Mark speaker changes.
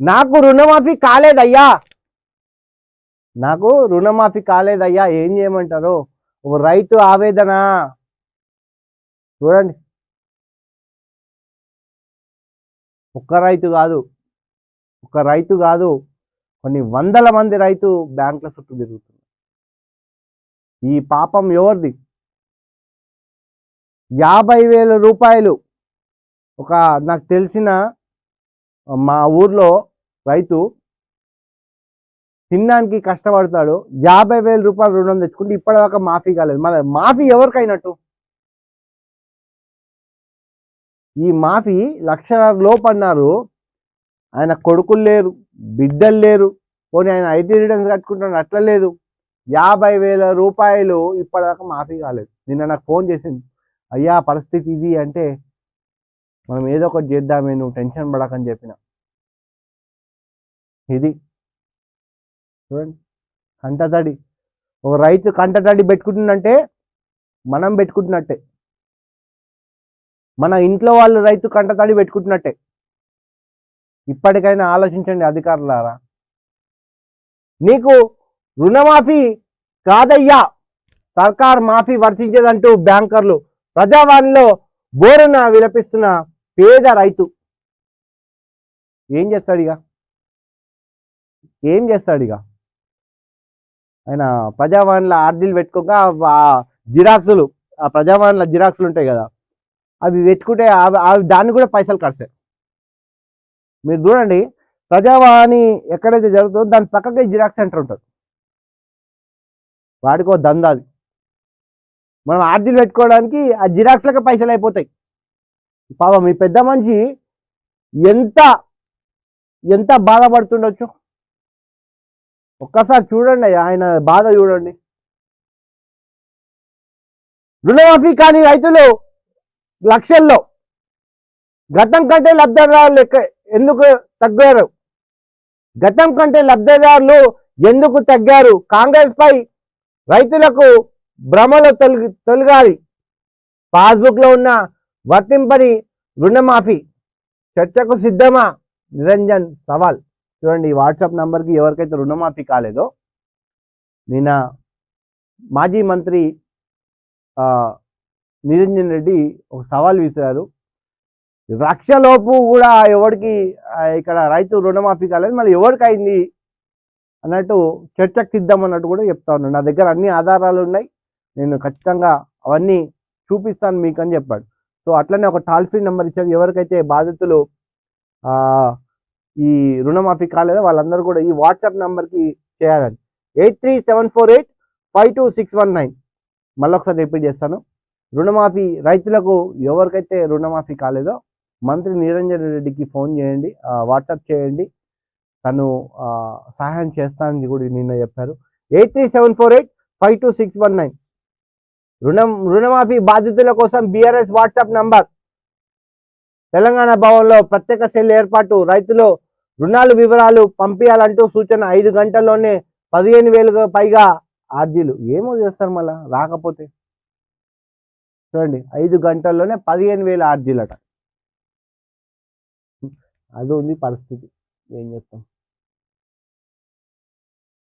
Speaker 1: నాకు రుణమాఫీ కాలేదయ్యా, నాకు రుణమాఫీ కాలేదయ్యా, ఏం చేయమంటారు? ఒక రైతు ఆవేదన చూడండి. ఒక్క రైతు కాదు, కొన్ని వందల మంది రైతు బ్యాంకుల చుట్టూ తిరుగుతున్నారు. ఈ పాపం ఎవరిది? 50,000 రూపాయలు ఒక నాకు తెలిసిన మా ఊర్లో రైతు తినడానికి కష్టపడతాడు, 50,000 రూపాయలు రుణం తెచ్చుకుంటే ఇప్పటిదాకా మాఫీ కాలేదు. మన మాఫీ ఎవరికైనట్టు? ఈ మాఫీ 1,00,000 లోపు అన్నారు. ఆయన కొడుకులు లేరు, బిడ్డలు లేరు, పోనీ ఆయన ఐటీ రిటర్న్స్ కట్టుకుంటున్నాడు, అట్లా లేదు. 50,000 రూపాయలు ఇప్పటిదాకా మాఫీ కాలేదు. నిన్న నాకు ఫోన్ చేసింది, అయ్యా పరిస్థితి ఇది అంటే, మనం ఏదో ఒకటి చేద్దామే, నువ్వు టెన్షన్ పడకని చెప్పిన. ఇది చూడండి, కంటతడి. ఒక రైతు కంటతడి పెట్టుకుంటుందంటే మనం పెట్టుకుంటున్నట్టే, మన ఇంట్లో వాళ్ళు రైతు కంటతడి పెట్టుకుంటున్నట్టే. ఇప్పటికైనా ఆలోచించండి అధికారులారా. నీకు రుణమాఫీ కాదయ్యా, సర్కార్ మాఫీ వర్తించేదంటూ బ్యాంకర్లు ప్రజావాణిలో బోరున విలపిస్తున్న పేద రైతు ఏం చేస్తాడిగా? ఆయన ప్రజావాణిలో ఆర్డీలు పెట్టుకోక జిరాక్సులు, ఆ ప్రజావాణిలో జిరాక్సులు ఉంటాయి కదా, అవి పెట్టుకుంటే దాన్ని కూడా పైసలు ఖర్చే. మీరు చూడండి, ప్రజావాణి ఎక్కడైతే జరుగుతుందో దాని పక్కకే జిరాక్స్ సెంటర్ ఉంటుంది, వాడికో దందాది. మనం ఆర్డీలు పెట్టుకోవడానికి ఆ జిరాక్స్లకే పైసలు అయిపోతాయి. పాపం మీ పెద్ద మనిషి ఎంత ఎంత బాధపడుతుండొచ్చు ఒక్కసారి చూడండి, ఆయన బాధ చూడండి. రుణమాఫీ కాని రైతులు లక్షల్లో, గతం కంటే లబ్ధిదారులు ఎందుకు తగ్గారు? కాంగ్రెస్ పై రైతులకు భ్రమలు తొలగాలి. పాస్బుక్ లో ఉన్న వర్తింపని రుణమాఫీ చర్చకు సిద్ధమా? నిరంజన్ సవాల్. చూడండి, ఈ వాట్సాప్ నంబర్కి ఎవరికైతే రుణమాఫీ కాలేదో, నిన్న మాజీ మంత్రి నిరంజన్ రెడ్డి ఒక సవాల్ విసిరారు. 1,00,000 లోపు కూడా ఎవరికి ఇక్కడ రైతు రుణమాఫీ కాలేదు, మళ్ళీ ఎవరికి అయింది అన్నట్టు చర్చకు సిద్ధం అన్నట్టు కూడా చెప్తా ఉన్నాడు. నా దగ్గర అన్ని ఆధారాలు ఉన్నాయి, నేను ఖచ్చితంగా అవన్నీ చూపిస్తాను మీకు అని చెప్పాడు. సో అట్లనే ఒక టోల్ ఫ్రీ నెంబర్ ఇచ్చారు, ఎవరికైతే బాధితులు ఈ రుణమాఫీ కాలేదో వాళ్ళందరూ కూడా ఈ వాట్సాప్ నెంబర్కి చేయాలని. 8374852619. మళ్ళొకసారి రిపీట్ చేస్తాను, రుణమాఫీ రైతులకు ఎవరికైతే రుణమాఫీ కాలేదో మంత్రి నిరంజన్ రెడ్డికి ఫోన్ చేయండి, వాట్సాప్ చేయండి, తను సహాయం చేస్తానని కూడా నిన్న చెప్పారు. 8374852619. రుణమాఫీ బాధితుల కోసం బీఆర్ఎస్ వాట్సాప్ నంబర్. తెలంగాణ భవన్లో ప్రత్యేక సెల్ ఏర్పాటు, రైతులు రుణాలు వివరాలు పంపించాలంటూ సూచన. 5 గంటల్లోనే 15,000 పైగా ఆర్జీలు. ఏమో చేస్తారు మళ్ళా రాకపోతే. చూడండి, 5 గంటల్లోనే 15,000 ఆర్జీలట. అది ఉంది పరిస్థితి, ఏం చేస్తాం.